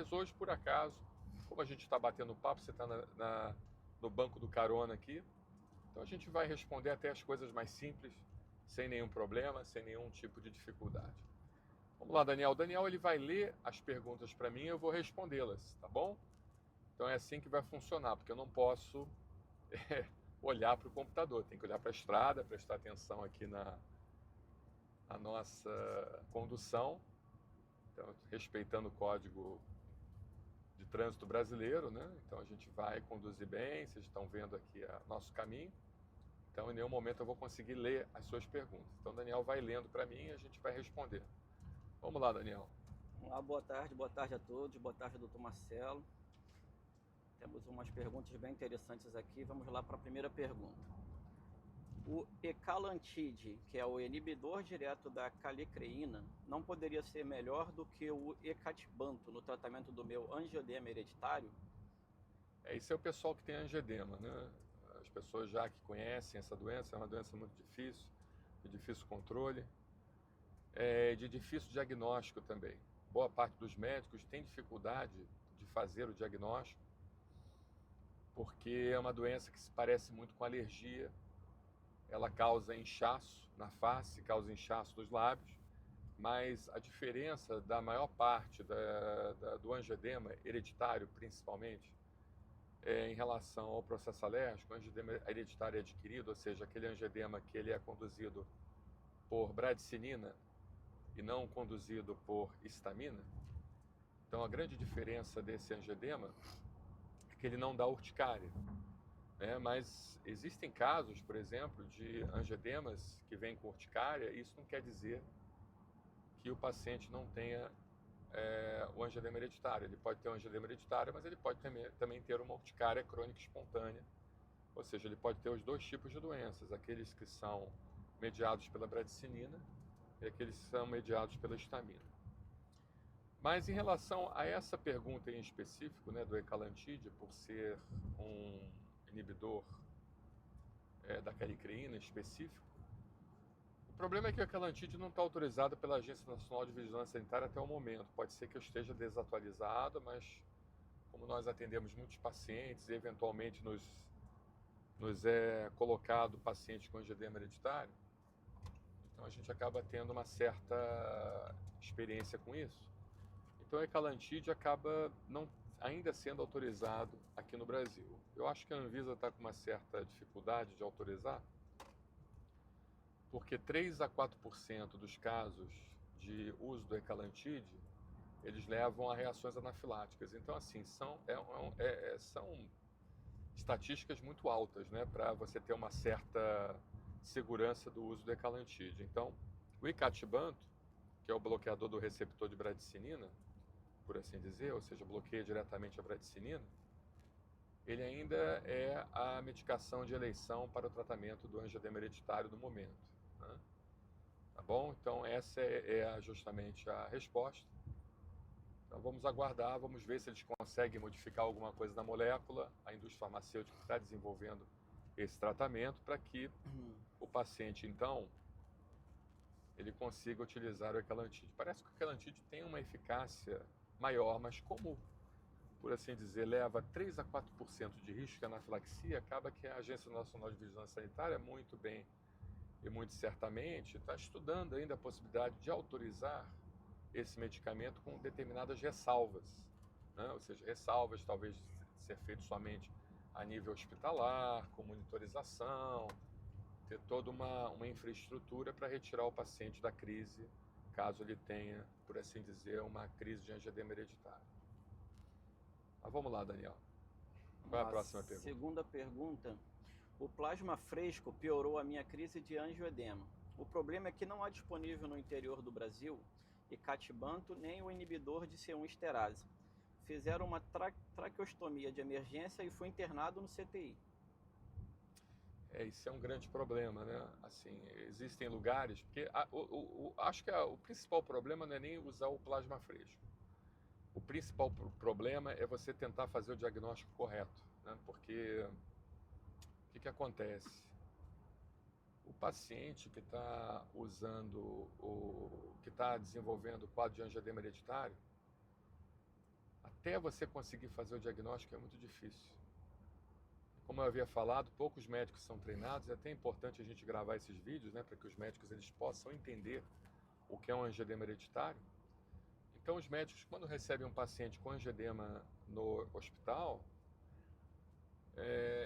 Mas hoje, por acaso, como a gente está batendo papo, você está no banco do carona aqui, então a gente vai responder até as coisas mais simples, sem nenhum problema, sem nenhum tipo de dificuldade. Vamos lá, Daniel. O Daniel ele vai ler as perguntas para mim e eu vou respondê-las, tá bom? Então é assim que vai funcionar, porque eu não posso olhar para o computador, tem que olhar para a estrada, prestar atenção aqui na nossa condução, então, respeitando o código de trânsito brasileiro, né? Então a gente vai conduzir bem, vocês estão vendo aqui nosso caminho. Então, em nenhum momento eu vou conseguir ler as suas perguntas. Então, Daniel vai lendo para mim e a gente vai responder. Vamos lá, Daniel. Olá, boa tarde a todos, boa tarde, doutor Marcelo. Temos umas perguntas bem interessantes aqui. Vamos lá para a primeira pergunta. O ecalantide, que é o inibidor direto da calicreína, não poderia ser melhor do que o ecatibanto no tratamento do meu angiodema hereditário? Esse é o pessoal que tem angedema, né? As pessoas já que conhecem essa doença, é uma doença muito difícil, de difícil controle, de difícil diagnóstico também. Boa parte dos médicos tem dificuldade de fazer o diagnóstico, porque é uma doença que se parece muito com alergia. Ela causa inchaço na face, causa inchaço nos lábios, mas a diferença da maior parte do angedema hereditário, principalmente, em relação ao processo alérgico, o angedema hereditário adquirido, ou seja, aquele angedema que ele é conduzido por bradicinina e não conduzido por histamina. Então, a grande diferença desse angedema é que ele não dá urticária, né? Mas existem casos, por exemplo, de angedemas que vêm com urticária, e isso não quer dizer que o paciente não tenha o angedema hereditário. Ele pode ter um angedema hereditário, mas ele pode também ter uma urticária crônica espontânea, ou seja, ele pode ter os dois tipos de doenças, aqueles que são mediados pela bradicinina e aqueles que são mediados pela histamina. Mas em relação a essa pergunta em específico, né, do ecalantide, por ser um inibidor da calicreína específico, o problema é que a ecalantide não está autorizada pela Agência Nacional de Vigilância Sanitária até o momento. Pode ser que eu esteja desatualizado, mas como nós atendemos muitos pacientes e eventualmente nos é colocado paciente com angedema hereditário, então a gente acaba tendo uma certa experiência com isso. Então a ecalantide acaba não ainda sendo autorizado aqui no Brasil. Eu acho que a Anvisa está com uma certa dificuldade de autorizar, porque 3 a 4% dos casos de uso do ecalantide eles levam a reações anafiláticas. Então, assim, são estatísticas muito altas, né, para você ter uma certa segurança do uso do ecalantide. Então, o icatibanto, que é o bloqueador do receptor de bradicinina, por assim dizer, ou seja, bloqueia diretamente a bradicinina, ele ainda é a medicação de eleição para o tratamento do angedema hereditário no momento, né? Tá bom? Então, essa é justamente a resposta. Então vamos aguardar, vamos ver se eles conseguem modificar alguma coisa na molécula. A indústria farmacêutica está desenvolvendo esse tratamento para que o paciente, então, ele consiga utilizar o ecalantide. Parece que o ecalantide tem uma eficácia maior, mas como, por assim dizer, leva 3 a 4% de risco de anafilaxia, acaba que a Agência Nacional de Vigilância Sanitária, muito bem e muito certamente, está estudando ainda a possibilidade de autorizar esse medicamento com determinadas ressalvas, né? Ou seja, ressalvas talvez de ser feito somente a nível hospitalar, com monitorização, ter toda uma infraestrutura para retirar o paciente da crise, caso ele tenha, por assim dizer, uma crise de angedema hereditário. Mas vamos lá, Daniel. Qual é a A próxima pergunta? segunda pergunta. O plasma fresco piorou a minha crise de angioedema. O problema é que não há disponível no interior do Brasil icatibanto nem o inibidor de C1 esterase. Fizeram uma traqueostomia de emergência e fui internado no CTI. Isso é um grande problema, né? Assim, existem lugares, porque acho que o principal problema não é nem usar o plasma fresco. O principal problema é você tentar fazer o diagnóstico correto, né? Porque o que acontece? O paciente que está que está desenvolvendo o quadro de angedema hereditário, até você conseguir fazer o diagnóstico é muito difícil. Como eu havia falado, poucos médicos são treinados, é até importante a gente gravar esses vídeos, né, para que os médicos eles possam entender o que é um angioedema hereditário. Então, os médicos, quando recebem um paciente com angioedema no hospital,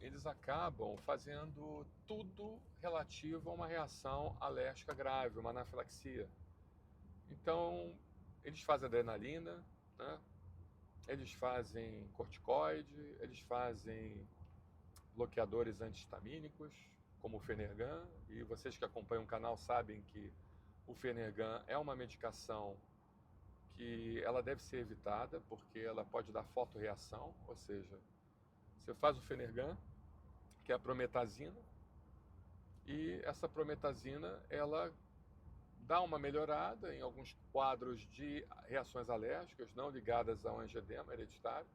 eles acabam fazendo tudo relativo a uma reação alérgica grave, uma anafilaxia. Então, eles fazem adrenalina, né? Eles fazem corticoide, eles fazem bloqueadores antihistamínicos, como o Fenergan, e vocês que acompanham o canal sabem que o Fenergan é uma medicação que ela deve ser evitada, porque ela pode dar fotorreação, ou seja, você faz o Fenergan, que é a prometazina, e essa prometazina, ela dá uma melhorada em alguns quadros de reações alérgicas, não ligadas ao angioedema hereditário,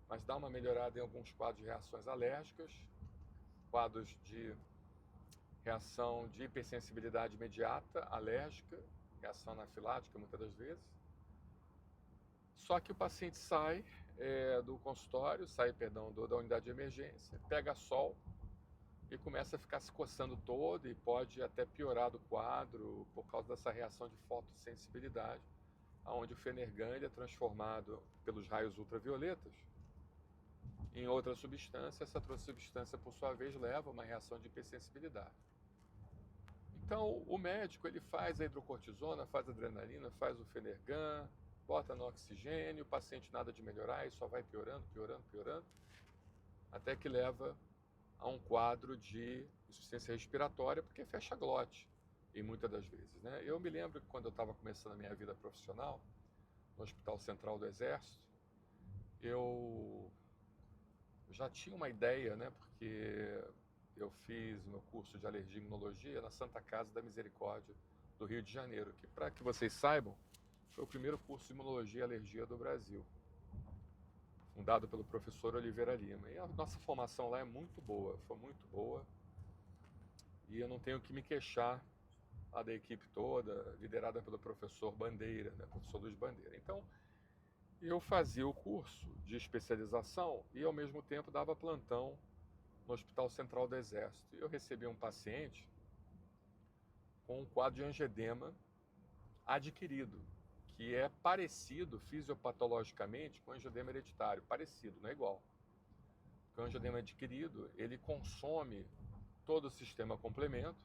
mas dá uma melhorada em alguns quadros de reações alérgicas, quadros de reação de hipersensibilidade imediata, alérgica, reação anafilática muitas das vezes. Só que o paciente sai do consultório, da unidade de emergência, pega sol e começa a ficar se coçando todo e pode até piorar do quadro por causa dessa reação de fotossensibilidade, onde o Fenergan ele é transformado pelos raios ultravioletas em outra substância. Essa outra substância, por sua vez, leva a uma reação de hipersensibilidade. Então, o médico ele faz a hidrocortisona, faz a adrenalina, faz o Fenergan, bota no oxigênio, o paciente nada de melhorar e só vai piorando, piorando, piorando, até que leva a um quadro de insuficiência respiratória, porque fecha a glote, em muitas das vezes, né? Eu me lembro que quando eu estava começando a minha vida profissional, no Hospital Central do Exército, eu já tinha uma ideia, né? Porque eu fiz meu curso de alergia e imunologia na Santa Casa da Misericórdia do Rio de Janeiro, que, para que vocês saibam, foi o primeiro curso de imunologia e alergia do Brasil, fundado pelo professor Oliveira Lima. E a nossa formação lá é muito boa, foi muito boa. E eu não tenho que me queixar lá da equipe toda, liderada pelo professor Bandeira, né, professor Luiz Bandeira. Então, eu fazia o curso de especialização e, ao mesmo tempo, dava plantão no Hospital Central do Exército. E eu recebi um paciente com um quadro de angioedema adquirido, que é parecido fisiopatologicamente com angioedema hereditário, parecido, não é igual. Porque o angioedema adquirido, ele consome todo o sistema complemento,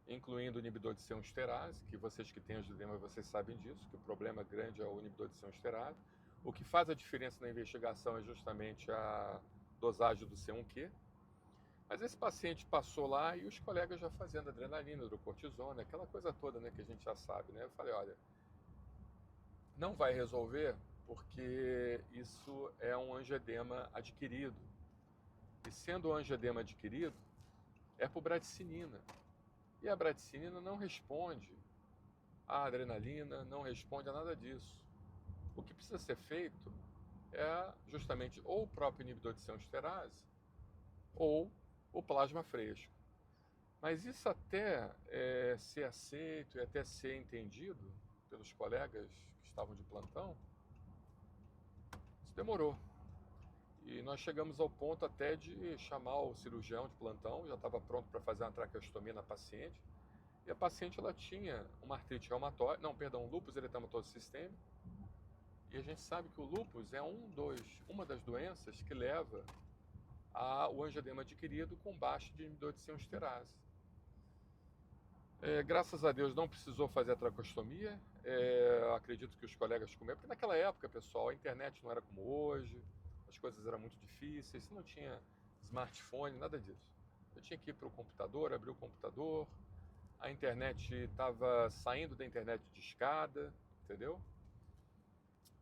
incluindo o inibidor de C1 esterase, que vocês que têm angioedema, vocês sabem disso, que o problema grande é o inibidor de C1 esterase. O que faz a diferença na investigação é justamente a dosagem do C1q. Mas esse paciente passou lá e os colegas já fazendo adrenalina, hidrocortisona, aquela coisa toda, né, que a gente já sabe, né? Eu falei, olha, não vai resolver porque isso é um angioedema adquirido. E sendo um angioedema adquirido, é por bradicinina. E a bradicinina não responde à adrenalina, não responde a nada disso. O que precisa ser feito é justamente ou o próprio inibidor de C1 esterase ou o plasma fresco. Mas isso até ser aceito e até ser entendido pelos colegas que estavam de plantão, isso demorou. E nós chegamos ao ponto até de chamar o cirurgião de plantão, já estava pronto para fazer uma traqueostomia na paciente, e a paciente ela tinha uma artrite reumatoide, um lúpus eritematoso sistêmico, e a gente sabe que o lúpus é uma das doenças que leva ao angioedema adquirido com baixa de inibidor de C1 esterase. Graças a Deus não precisou fazer a tracostomia, acredito que os colegas comeram, porque naquela época, pessoal, a internet não era como hoje, as coisas eram muito difíceis, você não tinha smartphone, nada disso. Eu tinha que ir para o computador, abrir o computador, a internet estava saindo da internet de escada, entendeu?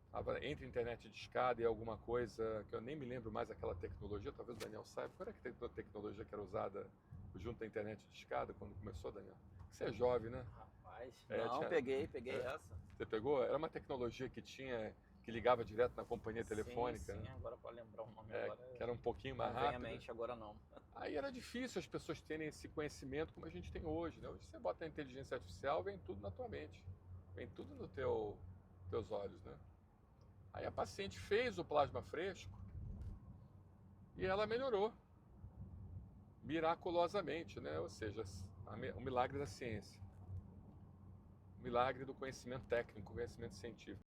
Estava entre internet de escada e alguma coisa que eu nem me lembro mais aquela tecnologia, talvez o Daniel saiba. Qual era a tecnologia que era usada junto à internet de escada quando começou, Daniel? Você é jovem, né? Rapaz, não, peguei essa. Você pegou? Era uma tecnologia que ligava direto na companhia telefônica. Sim, né? Agora para lembrar o nome agora. Que era um pouquinho mais rápido. rápido. Não vem à mente agora não. Aí era difícil as pessoas terem esse conhecimento como a gente tem hoje, né? Hoje você bota a inteligência artificial, vem tudo na tua mente. Vem tudo nos teus olhos, né? Aí a paciente fez o plasma fresco e ela melhorou miraculosamente, né? Ou seja, o milagre da ciência, o milagre do conhecimento técnico, conhecimento científico.